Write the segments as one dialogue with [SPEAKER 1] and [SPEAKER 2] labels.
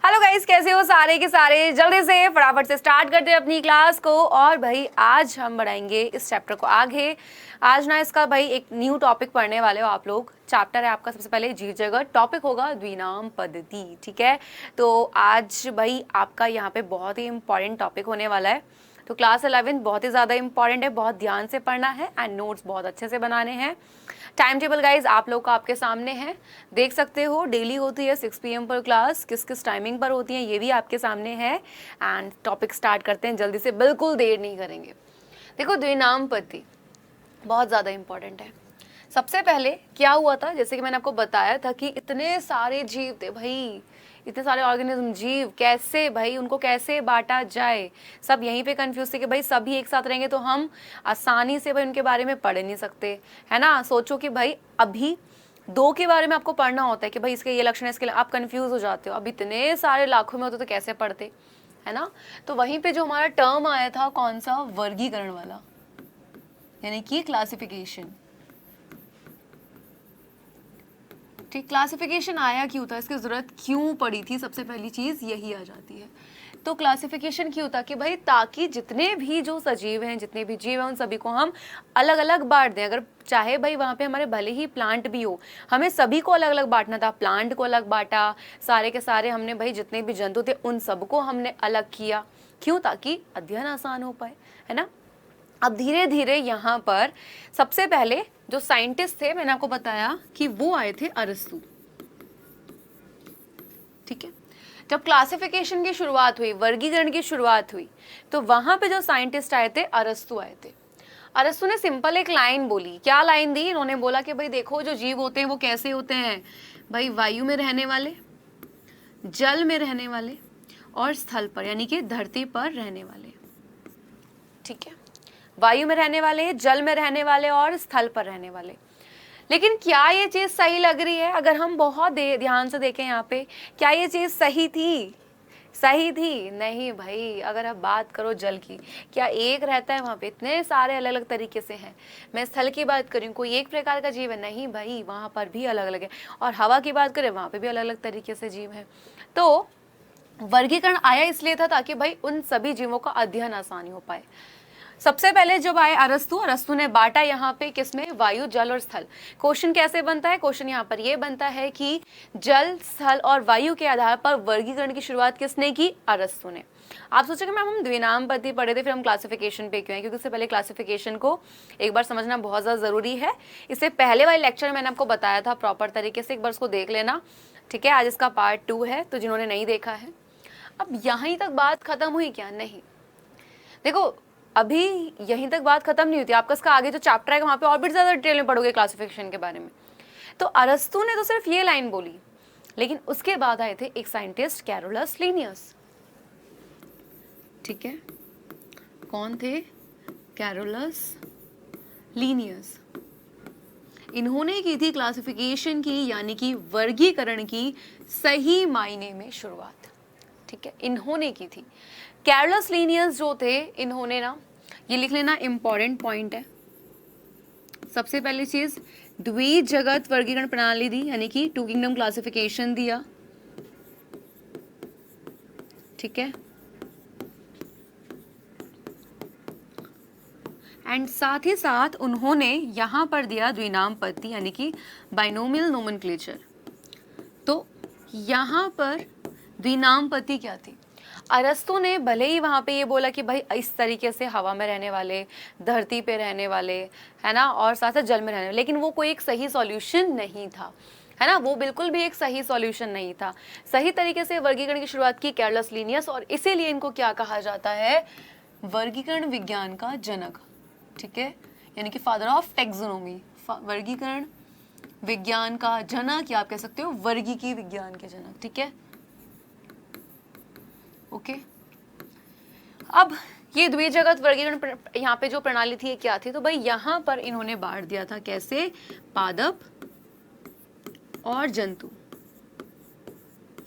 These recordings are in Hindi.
[SPEAKER 1] हेलो गाइस, कैसे हो सारे के सारे। जल्दी से फटाफट से स्टार्ट करते हैं अपनी क्लास को। और भाई आज हम बढ़ाएंगे इस चैप्टर को आगे। आज ना इसका भाई एक न्यू टॉपिक पढ़ने वाले हो आप लोग। चैप्टर है आपका सबसे पहले जीव जगत, टॉपिक होगा द्विनाम पद्धति। ठीक है, तो आज भाई आपका यहाँ पे बहुत ही इंपॉर्टेंट टॉपिक होने वाला है। तो क्लास 11 बहुत ही ज़्यादा इंपॉर्टेंट है, बहुत ध्यान से पढ़ना है एंड नोट्स बहुत अच्छे से बनाने हैं। टाइम टेबल गाइज आप लोग का आपके सामने है, देख सकते हो। डेली होती है 6 PM पर क्लास, किस किस टाइमिंग पर होती है ये भी आपके सामने है। एंड टॉपिक स्टार्ट करते हैं जल्दी से, बिल्कुल देर नहीं करेंगे। देखो, द्विनाम पद्धति बहुत ज़्यादा इंपॉर्टेंट है। सबसे पहले क्या हुआ था, जैसे कि मैंने आपको बताया था कि इतने सारे जीव थे भाई, इतने सारे ऑर्गेनिज्म, जीव, कैसे भाई उनको कैसे बांटा जाए। सब यहीं पे कंफ्यूज थे कि भाई सभी एक साथ रहेंगे तो हम आसानी से भाई उनके बारे में पढ़ नहीं सकते, है ना। सोचो कि भाई अभी दो के बारे में आपको पढ़ना होता है कि भाई इसके ये लक्षण है, इसके आप कंफ्यूज हो जाते हो। अब इतने सारे लाखों में होते तो कैसे पढ़ते, है ना। तो वहीं पे जो हमारा टर्म आया था कौन सा, वर्गीकरण वाला, यानी कि क्लासिफिकेशन। ठीक, क्लासिफिकेशन आया क्यों था, इसकी ज़रूरत क्यों पड़ी थी, सबसे पहली चीज़ यही आ जाती है। तो क्लासिफिकेशन क्यों था कि भाई ताकि जितने भी जो सजीव हैं, जितने भी जीव हैं, उन सभी को हम अलग अलग बांट दें। अगर चाहे भाई वहाँ पे हमारे भले ही प्लांट भी हो, हमें सभी को अलग अलग बांटना था। प्लांट को अलग बांटा, सारे के सारे हमने भाई जितने भी जंतु थे उन सबको हमने अलग किया। क्यों, ताकि अध्ययन आसान हो पाए, है ना। अब धीरे धीरे यहाँ पर सबसे पहले जो साइंटिस्ट थे, मैंने आपको बताया कि वो आए थे अरस्तु। ठीक है, जब क्लासिफिकेशन की शुरुआत हुई, वर्गीकरण की शुरुआत हुई, तो वहां पे जो साइंटिस्ट आए थे अरस्तु आए थे। अरस्तु ने सिंपल एक लाइन बोली। क्या लाइन दी, इन्होंने बोला कि भाई देखो जो जीव होते हैं वो कैसे होते हैं भाई, वायु में रहने वाले, जल में रहने वाले और स्थल पर यानी कि धरती पर रहने वाले। ठीक है, वायु में रहने वाले, जल में रहने वाले और स्थल पर रहने वाले। लेकिन क्या ये चीज सही लग रही है, अगर हम बहुत ध्यान से देखें यहाँ पे, क्या ये चीज सही थी, सही थी? नहीं भाई। अगर आप बात करो जल की, क्या एक रहता है वहाँ पे, इतने सारे अलग अलग तरीके से हैं। मैं स्थल की बात करूँ, कोई एक प्रकार का जीव है? नहीं भाई, वहाँ पर भी अलग अलग है। और हवा की बात करें, वहाँ पे भी अलग अलग तरीके से जीव है। तो वर्गीकरण आया इसलिए था ताकि भाई उन सभी जीवों का अध्ययन आसानी हो पाए। सबसे पहले जब आए अरस्तु ने बांटा यहाँ पे किसमें, वायु, जल और स्थल। क्वेश्चन कैसे बनता है, क्वेश्चन यहाँ पर ये बनता है कि जल, स्थल और वायु के आधार पर वर्गीकरण की शुरुआत किसने की, अरस्तु ने। आप सोचेंगे मैम हम द्विनाम पद्धति पढ़े थे, फिर हम क्लासिफिकेशन पे क्यों है, क्योंकि उससे पहले क्लासिफिकेशन को एक बार समझना बहुत ज़्यादा ज़रूरी है। इससे पहले वाले लेक्चर मैंने आपको बताया था प्रॉपर तरीके से, एक बार उसको देख लेना। ठीक है, आज इसका पार्ट 2 है, तो जिन्होंने नहीं देखा है। अब यहीं तक बात खत्म हुई क्या, नहीं। देखो अभी यहीं तक बात खत्म नहीं होती, आपका इसका आगे जो चैप्टर है वहां पे और भी ज्यादा डिटेल में पढ़ोगे क्लासिफिकेशन के बारे में। तो अरस्तु ने तो सिर्फ ये लाइन बोली, लेकिन उसके बाद आए थे एक साइंटिस्ट, कैरोलस लीनियस। ठीक है, कौन थे, कैरोलस लीनियस। इन्होंने की थी क्लासिफिकेशन की, यानी कि वर्गीकरण की सही मायने में शुरुआत। ठीक है, इन्होंने की थी। कैरोलस लीनियस जो थे, इन्होंने ना, ये लिख लेना, इंपॉर्टेंट पॉइंट है। सबसे पहली चीज द्विजगत वर्गीकरण प्रणाली दी, यानी कि 2 किंगडम क्लासिफिकेशन दिया। ठीक है, एंड साथ ही साथ उन्होंने यहां पर दिया द्विनाम पद्धति, यानी कि बाइनोमियल नोमेनक्लेचर। तो यहां पर द्विनाम पद्धति क्या थी, अरस्तु ने भले ही वहां पे ये बोला कि भाई इस तरीके से हवा में रहने वाले, धरती पे रहने वाले, है ना, और साथ साथ जल में रहने वाले, लेकिन वो कोई एक सही सॉल्यूशन नहीं था, है ना। वो बिल्कुल भी एक सही सॉल्यूशन नहीं था। सही तरीके से वर्गीकरण की शुरुआत की कैरोलस लीनियस, और इसीलिए इनको क्या कहा जाता है, वर्गीकरण विज्ञान का जनक। ठीक है, यानी कि फादर ऑफ टेक्सोनोमी, वर्गीकरण विज्ञान का जनक, या आप कह सकते हो वर्गीकी विज्ञान के जनक। ठीक है, ओके। अब ये द्विजगत वर्गीकरण यहाँ पे जो प्रणाली थी ये क्या थी, तो भाई यहाँ पर इन्होंने बांट दिया था कैसे, पादप और जंतु।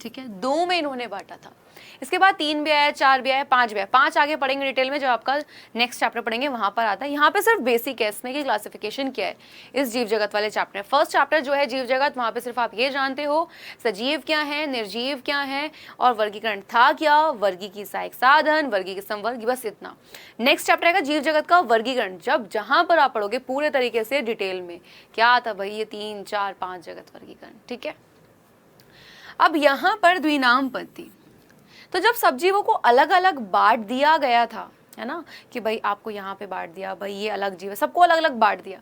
[SPEAKER 1] ठीक है, 2 में इन्होंने बांटा था। इसके बाद 3 भी आया, 4 भी आया, 5 भी आया। 5 आगे पढ़ेंगे डिटेल में, जब आपका नेक्स्ट चैप्टर पढ़ेंगे वहां पर आता है। यहाँ पे सिर्फ बेसिक है इसमें कि क्लासिफिकेशन क्या है इस जीव जगत वाले चैप्टर में। फर्स्ट चैप्टर जो है जीव जगत, वहां पे सिर्फ आप ये जानते हो सजीव क्या है, निर्जीव क्या है, और वर्गीकरण था क्या, वर्गी की सहायक साधन, वर्गी की संवर्गी, बस इतना। नेक्स्ट चैप्टर आएगा जीव जगत का वर्गीकरण, जब जहां पर आप पढ़ोगे पूरे तरीके से डिटेल में क्या आता भाई, ये 3, 4, 5 जगत वर्गीकरण। ठीक है, अब यहाँ पर द्विनामपत्ति, तो जब सब जीवों को अलग अलग बांट दिया गया था, है ना, कि भाई आपको यहाँ पे बांट दिया, भाई ये अलग जीव है, सबको अलग अलग बांट दिया।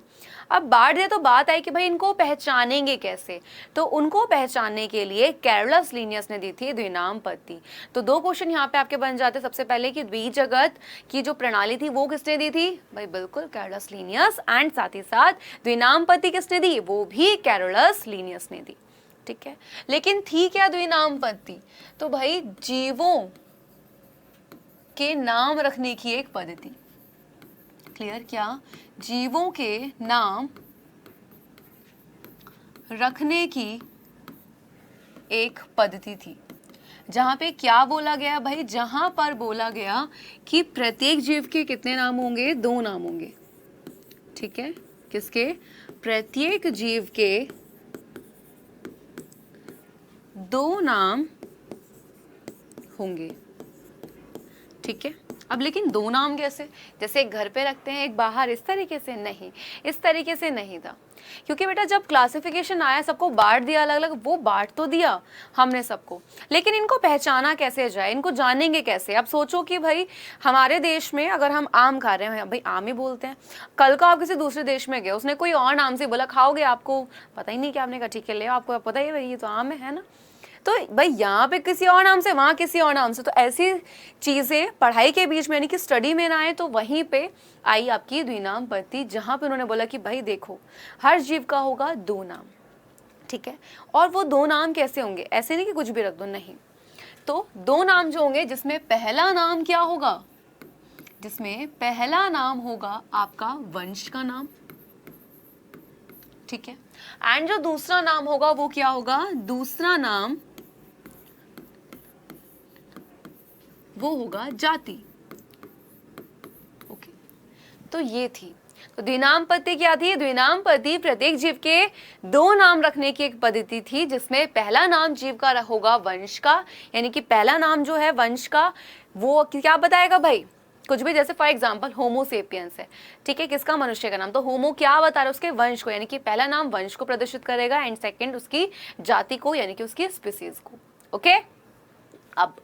[SPEAKER 1] अब बांट दिया तो बात आई कि भाई इनको पहचानेंगे कैसे, तो उनको पहचानने के लिए कैरोलस लिनियस ने दी थी द्विनामपत्ति। तो 2 क्वेश्चन यहाँ पे आपके बन जाते। सबसे पहले कि द्विजगत की जो प्रणाली थी वो किसने दी थी, भाई बिल्कुल कैरोलस लिनियस, एंड साथ ही साथ द्विनामपत्ति किसने दी, वो भी कैरोलस लिनियस ने दी। ठीक है, लेकिन थी क्या द्विनामपत्ति, तो भाई जीवों के नाम रखने की एक पद्धति। क्लियर, क्या जीवों के नाम रखने की एक पद्धति थी, जहां पे क्या बोला गया भाई, जहां पर बोला गया कि प्रत्येक जीव के कितने नाम होंगे, 2 नाम होंगे। ठीक है, किसके, प्रत्येक जीव के 2 नाम होंगे। ठीक है, अब लेकिन 2 नाम कैसे, जैसे एक घर पे रखते हैं एक बाहर, इस तरीके से नहीं, इस तरीके से नहीं था। क्योंकि बेटा जब क्लासिफिकेशन आया, सबको बांट दिया अलग अलग, वो बांट तो दिया हमने सबको, लेकिन इनको पहचाना कैसे जाए, इनको जानेंगे कैसे। अब सोचो कि भाई हमारे देश में अगर हम आम खा रहे हैं, भाई आम ही बोलते हैं, कल को आप किसी दूसरे देश में गए, उसने कोई और नाम से बोला, खाओगे, आपको पता ही नहीं कि आपने कहा ठीक है ले, आपको पता ही भाई ये तो आम है ना, तो भाई यहाँ पे किसी और नाम से, वहाँ किसी और नाम से। तो ऐसी चीज़ें पढ़ाई के बीच में यानी कि स्टडी में ना आए, तो वहीं पे आई आपकी द्विनामपत्ति, जहाँ पे उन्होंने बोला कि भाई देखो हर जीव का होगा 2 नाम। ठीक है, और वो 2 नाम कैसे होंगे, ऐसे नहीं कि कुछ भी रख दो, नहीं। तो 2 नाम जो होंगे, जिसमें पहला नाम क्या होगा, जिसमें पहला नाम होगा आपका वंश का नाम। ठीक है, एंड जो दूसरा नाम होगा वो क्या होगा, दूसरा नाम वो होगा जाति। ओके, तो ये थी, तो द्विनामपत्ति क्या थी, द्विनामपत्ति प्रत्येक जीव के 2 नाम रखने की एक पद्धति थी, जिसमें पहला नाम जीव का होगा वंश का, यानी कि पहला नाम जो है वंश का वो क्या बताएगा भाई, कुछ भी, जैसे फॉर एग्जांपल होमो सेपियंस है, ठीक है, किसका, मनुष्य का नाम, तो होमो क्या बता रहा है, उसके वंश को, यानी कि पहला नाम वंश को प्रदर्शित करेगा, एंड सेकंड उसकी जाति को, यानी कि उसकी स्पीसीज को। ओके, अब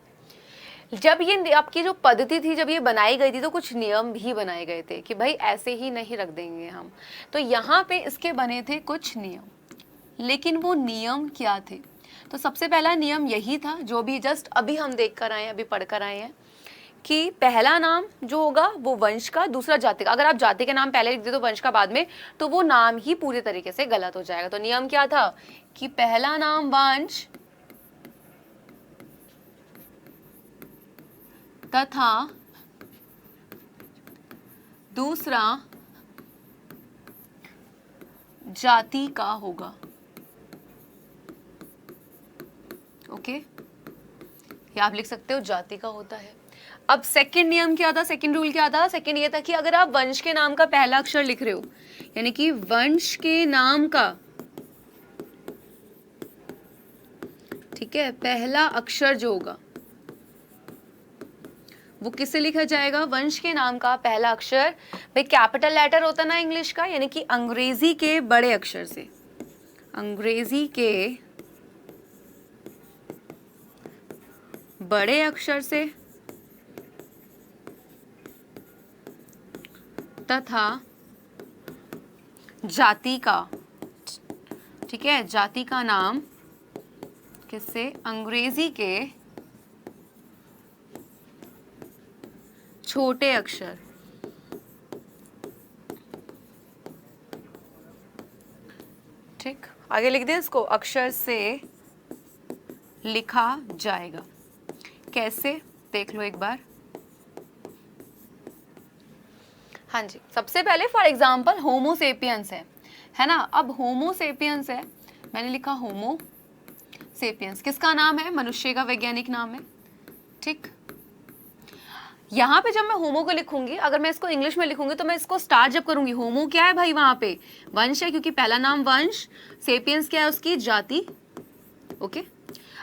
[SPEAKER 1] जब ये आपकी जो पद्धति थी, जब ये बनाई गई थी, तो कुछ नियम भी बनाए गए थे कि भाई ऐसे ही नहीं रख देंगे हम, तो यहाँ पे इसके बने थे कुछ नियम। लेकिन वो नियम क्या थे, तो सबसे पहला नियम यही था, जो भी जस्ट अभी हम देख कर आए हैं, अभी पढ़ कर आए हैं, कि पहला नाम जो होगा वो वंश का, दूसरा जाति का। अगर आप जाति के नाम पहले लिख दे तो वंश का बाद में, तो वो नाम ही पूरी तरीके से गलत हो जाएगा। तो नियम क्या था कि पहला नाम वंश तथा दूसरा जाति का होगा। ओके, ये आप लिख सकते हो जाति का होता है। अब सेकंड नियम क्या था, सेकंड रूल क्या था, सेकंड ये था कि अगर आप वंश के नाम का पहला अक्षर लिख रहे हो, यानी कि वंश के नाम का, ठीक है, पहला अक्षर जो होगा वो किससे लिखा जाएगा, वंश के नाम का पहला अक्षर, भाई कैपिटल लेटर होता है ना इंग्लिश का, यानी कि अंग्रेजी के बड़े अक्षर से, अंग्रेजी के बड़े अक्षर से, तथा जाति का, ठीक है, जाति का नाम किससे, अंग्रेजी के छोटे अक्षर, ठीक, आगे लिख दें इसको, अक्षर से लिखा जाएगा। कैसे, देख लो एक बार। हाँ जी, सबसे पहले फॉर एग्जांपल होमो सेपियंस है ना, अब होमो सेपियंस है, मैंने लिखा होमो, सेपियंस किसका नाम है? मनुष्य का वैज्ञानिक नाम है। ठीक, यहाँ पे जब मैं होमो को लिखूंगी, अगर मैं इसको इंग्लिश में लिखूंगी तो मैं इसको स्टार्ट जब करूंगी, होमो क्या है भाई, वहां पे वंश है क्योंकि पहला नाम वंश, सेपियंस क्या है उसकी जाति। ओके,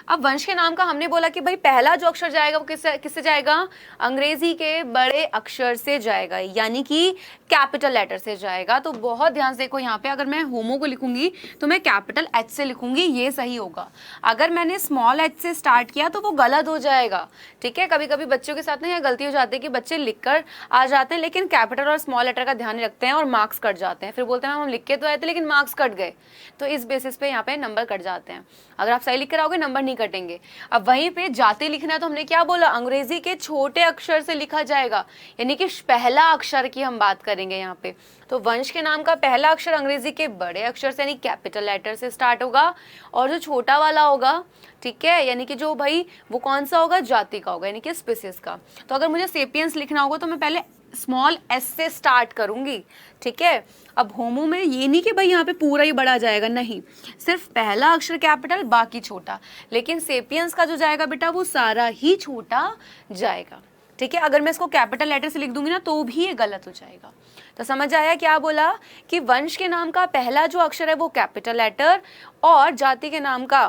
[SPEAKER 1] अब वंश के नाम का हमने बोला कि भाई पहला जो अक्षर जाएगा वो किससे जाएगा? अंग्रेजी के बड़े अक्षर से जाएगा, यानी कि कैपिटल लेटर से जाएगा। तो बहुत ध्यान से देखो, यहाँ पे अगर मैं होमो को लिखूंगी तो मैं कैपिटल एच से लिखूंगी, ये सही होगा। अगर मैंने स्मॉल एच से स्टार्ट किया तो वो गलत हो जाएगा। ठीक है, कभी कभी बच्चों के साथ ना यह गलती हो जाती है कि बच्चे लिखकर आ जाते हैं लेकिन कैपिटल और स्मॉल लेटर का ध्यान नहीं रखते हैं और मार्क्स कट जाते हैं, फिर बोलते हैं हम लिख के तो आए थे लेकिन मार्क्स कट गए। तो इस बेसिस पे यहाँ पे नंबर कट जाते हैं। अगर आप सही लिख कर आओगे नंबर नहीं कटेंगे। अब वहीं पे जाति लिखना है तो हमने क्या बोला? अंग्रेजी के छोटे अक्षर से लिखा जाएगा, यानी कि पहला अक्षर की हम बात करेंगे यहाँ पे। तो वंश के नाम का पहला अक्षर अंग्रेजी के बड़े अक्षर से यानी कैपिटल लेटर से स्टार्ट होगा, और जो छोटा वाला होगा, ठीक है, यानी कि जो भाई वो कौन सा होगा? जाति का होगा, यानी कि स्पीसीज का। तो अगर मुझे सेपियंस लिखना होगा तो मैं पहले स्मॉल एस से स्टार्ट करूंगी। ठीक है, अब होमो में ये नहीं कि भाई यहाँ पे पूरा ही बड़ा जाएगा, नहीं, सिर्फ पहला अक्षर कैपिटल बाकी छोटा। लेकिन सेपियंस का जो जाएगा बेटा वो सारा ही छोटा जाएगा। ठीक है, अगर मैं इसको कैपिटल लेटर से लिख दूंगी ना तो भी ये गलत हो जाएगा। तो समझ आया क्या बोला? कि वंश के नाम का पहला जो अक्षर है वो कैपिटल लेटर और जाति के नाम का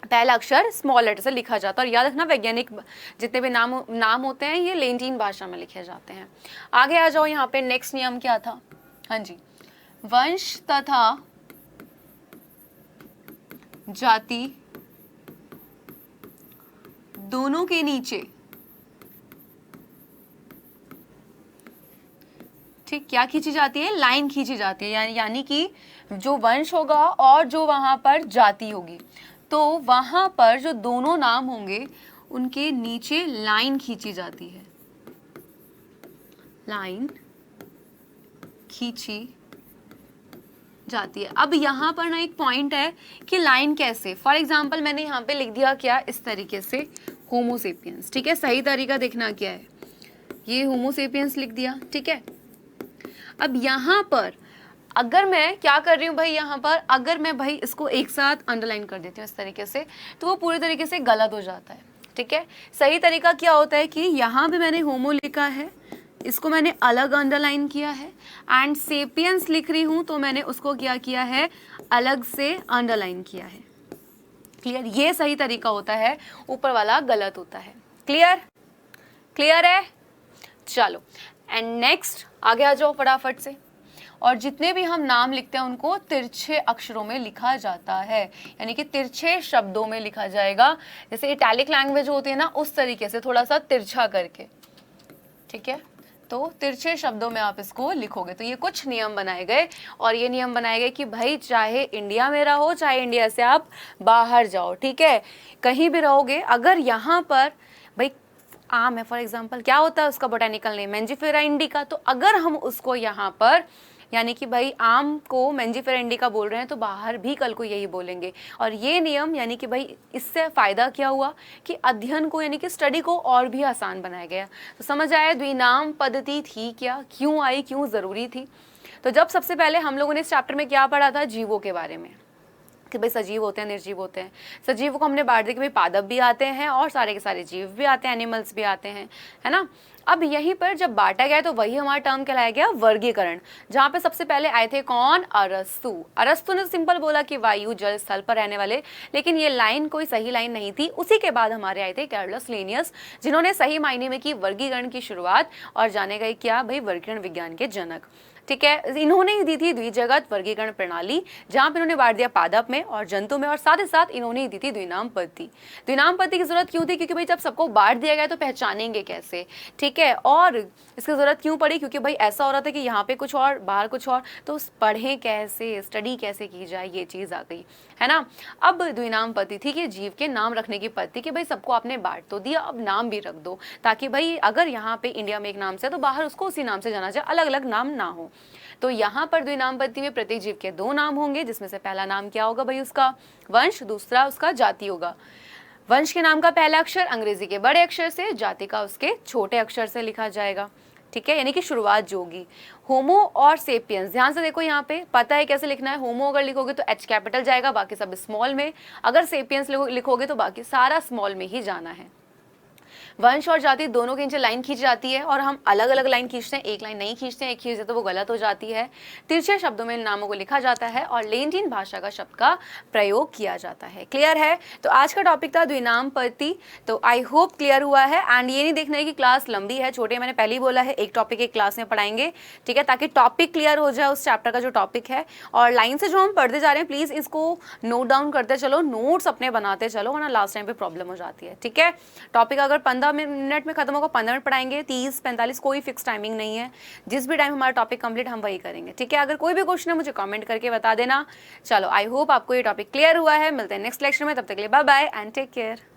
[SPEAKER 1] पहला अक्षर स्मॉल लेटर से लिखा जाता है। और याद रखना, वैज्ञानिक जितने भी नाम होते हैं ये लैटिन भाषा में लिखे जाते हैं। आगे आ जाओ, यहाँ पे नेक्स्ट नियम क्या था? हाँ जी, वंश तथा जाति दोनों के नीचे, ठीक, क्या खींची जाती है? लाइन खींची जाती है, यानी कि जो वंश होगा और जो वहां पर जाति होगी, तो वहां पर जो दोनों नाम होंगे उनके नीचे लाइन खींची जाती है, लाइन खींची जाती है। अब यहाँ पर ना एक पॉइंट है कि लाइन कैसे, फॉर एग्जाम्पल मैंने यहाँ पे लिख दिया क्या, इस तरीके से होमोसेपियंस। ठीक है, सही तरीका देखना क्या है, ये होमोसेपियंस लिख दिया। ठीक है, अब यहाँ पर अगर मैं क्या कर रही हूँ भाई, यहाँ पर अगर मैं भाई इसको एक साथ अंडरलाइन कर देती हूँ इस तरीके से, तो वो पूरी तरीके से गलत हो जाता है। ठीक है, सही तरीका क्या होता है कि यहाँ पे मैंने होमो लिखा है, इसको मैंने अलग अंडरलाइन किया है, एंड सेपियंस लिख रही हूँ तो मैंने उसको क्या किया है? अलग से अंडरलाइन किया है। क्लियर? ये सही तरीका होता है, ऊपर वाला गलत होता है। क्लियर? क्लियर है? चलो, एंड नेक्स्ट आगे आ जाओ फटाफट से। और जितने भी हम नाम लिखते हैं उनको तिरछे अक्षरों में लिखा जाता है, यानी कि तिरछे शब्दों में लिखा जाएगा। जैसे इटैलिक लैंग्वेज होती है ना, उस तरीके से थोड़ा सा तिरछा करके। ठीक है, तो तिरछे शब्दों में आप इसको लिखोगे। तो ये कुछ नियम बनाए गए, और ये नियम बनाए गए कि भाई चाहे इंडिया में रहो चाहे इंडिया से आप बाहर जाओ, ठीक है, कहीं भी रहोगे, अगर यहाँ पर भाई आम है फॉर एग्जाम्पल, क्या होता है उसका बोटेनिकल नेम? मैंजिफेरा इंडिका। तो अगर हम उसको यहाँ पर यानी कि भाई आम को मैंजिफेरा इंडिका बोल रहे हैं तो बाहर भी कल को यही बोलेंगे। और ये नियम यानी कि भाई इससे फायदा क्या हुआ कि अध्ययन को यानी कि स्टडी को और भी आसान बनाया गया। तो समझ आया द्विनाम पद्धति थी क्या, क्यों आई, क्यों जरूरी थी? तो जब सबसे पहले हम लोगों ने इस चैप्टर में क्या पढ़ा था? जीवों के बारे में, कि भाई सजीव होते हैं निर्जीव होते हैं। सजीवों को हमने बांट दिया कि भाई पादप भी आते हैं और सारे के सारे जीव भी आते हैं, एनिमल्स भी आते हैं, है ना। अब यहीं पर जब बांटा गया तो वही हमारा टर्म कहलाया गया वर्गीकरण, जहाँ पे सबसे पहले आए थे कौन? अरस्तु। अरस्तु ने सिंपल बोला कि वायु जल स्थल पर रहने वाले, लेकिन ये लाइन कोई सही लाइन नहीं थी। उसी के बाद हमारे आए थे कार्लस लिनियस, जिन्होंने सही मायने में की वर्गीकरण की शुरुआत, और जाने गए क्या भाई? वर्गीकरण विज्ञान के जनक। ठीक है, इन्होंने ही दी थी द्विजगत वर्गीकरण प्रणाली, जहां पे इन्होंने बांट दिया पादप में और जंतु में, और साथ ही साथ इन्होंने ही दी थी द्विनाम पद्धति। द्विनाम पद्धति की जरूरत क्यों थी? क्योंकि भाई जब सबको बांट दिया गया तो पहचानेंगे कैसे, ठीक है। और इसकी जरूरत क्यों पड़ी? क्योंकि भाई ऐसा हो रहा था कि यहाँ पे कुछ और बाहर कुछ और, तो पढ़ें कैसे, स्टडी कैसे की जाए, ये चीज आ गई, है ना। अब द्विनाम पद्धति थी कि जीव के नाम रखने की पद्धति, कि भाई सबको आपने बांट तो दिया, अब नाम भी रख दो, ताकि भाई अगर यहाँ पे इंडिया में एक नाम से तो बाहर उसको उसी नाम से जाना जाए, अलग अलग नाम ना हो। तो यहाँ पर द्विनाम पद्धति में प्रत्येक जीव के दो नाम होंगे, जिसमें से पहला नाम क्या होगा भाई? उसका वंश, दूसरा उसका जाति होगा। वंश के नाम का पहला अक्षर अंग्रेजी के बड़े अक्षर से, जाति का उसके छोटे अक्षर से लिखा जाएगा। ठीक है, यानी कि शुरुआत जो होगी होमो और सेपियंस। ध्यान से देखो यहाँ पे पता है कैसे लिखना है। होमो अगर लिखोगे तो एच कैपिटल जाएगा, बाकी सब स्मॉल में। अगर सेपियंस लिखोगे तो बाकी सारा स्मॉल में ही जाना है। वंश और जाति दोनों के नीचे लाइन खींच जाती है और हम अलग अलग लाइन खींचते हैं, एक लाइन नहीं खींचते हैं, एक खींचते तो वो गलत हो जाती है। तिरछे शब्दों में नामों को लिखा जाता है और लेंटिन भाषा का शब्द का प्रयोग किया जाता है। क्लियर है? तो आज का टॉपिक था द्विनाम पति। तो आई होप क्लियर हुआ है। एंड ये नहीं देखना है कि क्लास लंबी है छोटे, मैंने पहले ही बोला है एक टॉपिक एक क्लास में पढ़ाएंगे, ठीक है, ताकि टॉपिक क्लियर हो जाए उस चैप्टर का जो टॉपिक है। और लाइन से जो हम पढ़ते जा रहे हैं प्लीज इसको नोट डाउन करते चलो, नोट्स अपने बनाते चलो, वरना लास्ट टाइम पे प्रॉब्लम हो जाती है। ठीक है, टॉपिक अगर 15 मिनट में खत्म होगा, 15 मिनट पढ़ाएंगे, 30-45 कोई फिक्स टाइमिंग नहीं है। जिस भी टाइम हमारा टॉपिक कंप्लीट हम वही करेंगे। ठीक है, अगर कोई भी क्वेश्चन है मुझे कमेंट करके बता देना। चलो आई होप आपको ये टॉपिक क्लियर हुआ है। मिलते हैं नेक्स्ट लेक्चर में, तब तक के लिए bye bye and take care.